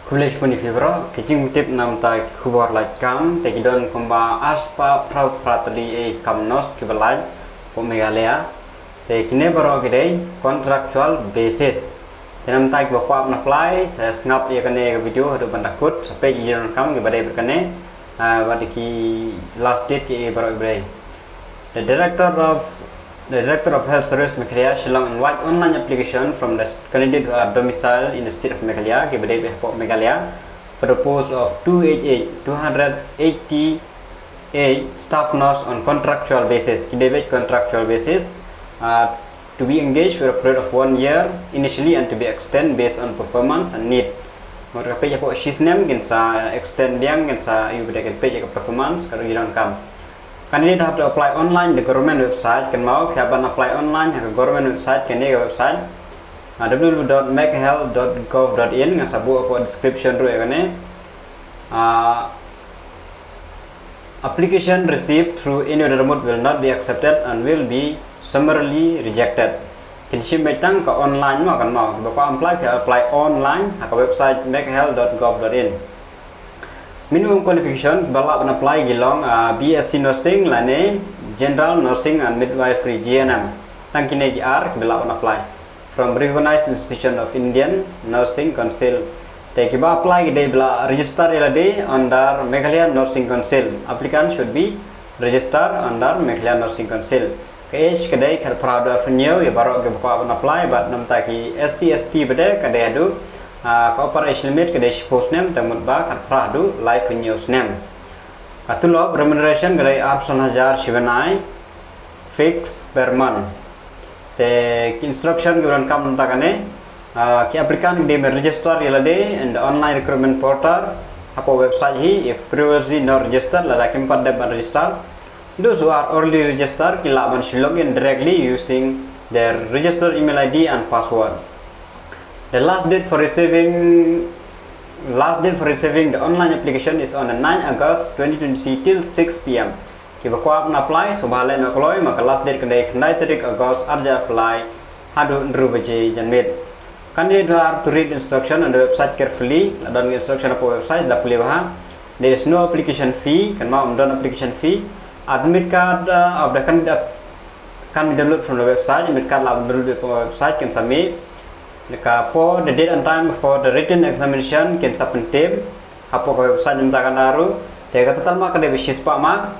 Kuliah pun ifibro, kecing tip nam ta kubar Laitkam, tekidon komba aspa prau pratali kamnos kibalait po meghalaya. Tekine baro gede contractual basis. Tenam ta bakwa apply, saya ngap ya kene video hadu bandakut sampai iron kam ke badai berkene badiki last date ke baro ibrei. The Director of Health Service Meghalaya Shillong invite online application from the candidate who are domiciled in the state of Meghalaya, Meghalaya, for the post of 288 staff nurse on contractual basis, contractual basis, to be engaged for a period of 1 year initially and to be extended based on performance and need. Maka page po she's name gensa extend biang gensa you beda page performance kalau hilang kam. Candidate have to apply online the government website. Can mau kapan apply online ke government website ke website www.meghalaya.gov.in ngan sabu apa description ru ekane. Application received through any other mode will not be accepted and will be summarily rejected. Kin sim betang ke online mau kan mau bako apply online ke website meghalaya.gov.in. Minimum qualification balap apply gilong BSc nursing lane general nursing and midwifery GNM tangkine GR balap apply from recognized institution of Indian Nursing Council. Take apply gede bela register elade under Meghalaya Nursing Council. Applicant should be registered under Meghalaya Nursing Council. Age kedai kar proud of new ya baru ke bako apply but nam taki SC ST bede kedai adu cooperation limit kedai post name temut ba kat pradu live news name atulo remuneration kedai 8,000 shivanai fix per month te instruction guran kam takane ki applicant de register yalade and online recruitment portal apo website hi if previously not registered la kempat de register. Those who are already registered ki laban login directly using their registered email ID and password. The last date for receiving the online application is on the 9 August 2020 till 6 p.m. Ki bakwa apply subhale nakloi maka last date kedai 9 August arja apply hadu nrubaje janmit. Candidate have to read instruction on the website carefully. Dan instruction apa website dah boleh faham. There is no application fee, kan mau don application fee. Admit card of the candidate can be downloaded from the website. Admit card lah download from the website can submit. For the date and time for the written examination can submit tape. Apo ke website minta kan daru. Tega total mak kadai basis pak mak.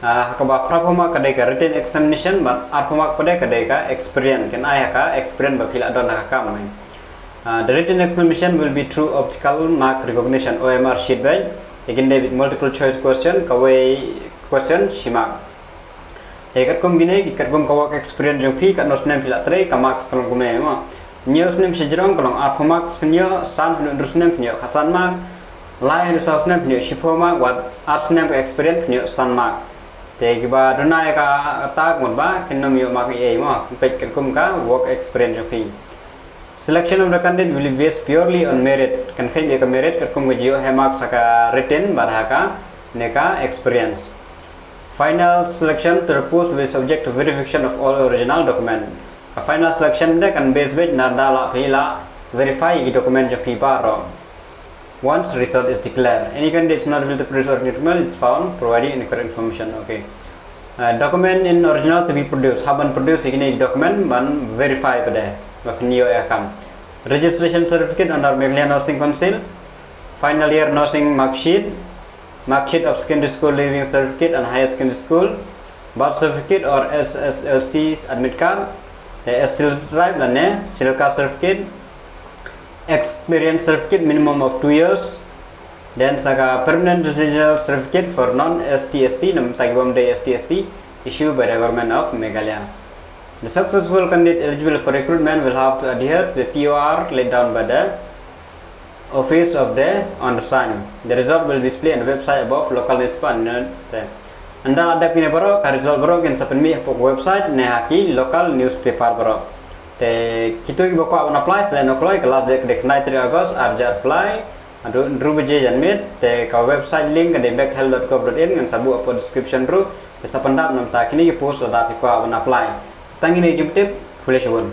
Hakaba berapa mak kadai ke written examination, but apa mak kadai ke experience. Kan ayah ka experience berpilih don hakam. The written examination will be through optical mark recognition OMR sheet by. Again, with multiple choice question, kawai question simak. Ikat kum gini, ikat kum kawak experience jong pi kat nos nem pilak tray kamak kalau kum nem. News nem sejarong kalau apa mak sebenarnya san terus nem punya khasan mak. Lain result nem punya sipo mak, wat arts nem ke experience punya san mak. Tegi ba dunai ka tak mun ba kinom yo mak ei mak. Pek kat kum ka work experience jong pi. Selection of the candidate will be based purely on merit. Kan khen dia ke merit kat kum gio hemak saka written badhaka neka experience. Final selection to the post will be subject to verification of all original document. A final selection dia kan based na dala phila verify the document jo piparo. Once result is declared, any candidate is not able to produce original is found providing incorrect information. Okay. Document in original to be produced. Haban produce ini document ban verify pada. Maknio akam. Registration certificate under Meghalaya Nursing Council. Final year nursing mark sheet of secondary school leaving certificate and higher secondary school, birth certificate or SSLC admit card, the SL drive and still card certificate, experience certificate minimum of 2 years, then saka permanent residency certificate for non-STSC, nam tagibam day STSC issued by the government of Meghalaya. The successful candidate eligible for recruitment will have to adhere to the TOR laid down by the office of the undersigned. The result will be displayed on the website above local newspaper. Anda ada punya baro, result baro kan sepen mi website ne haki local newspaper baro. Te kita ibu ko apply selain apply kelas dek 9 August arja apply. Adu rubaje janmit te ka website link ke meghalaya.gov.in kan sabu apa description ru. Bisa pendap nam tak kini post ada pi ko apply. Tangini jemput boleh shubun.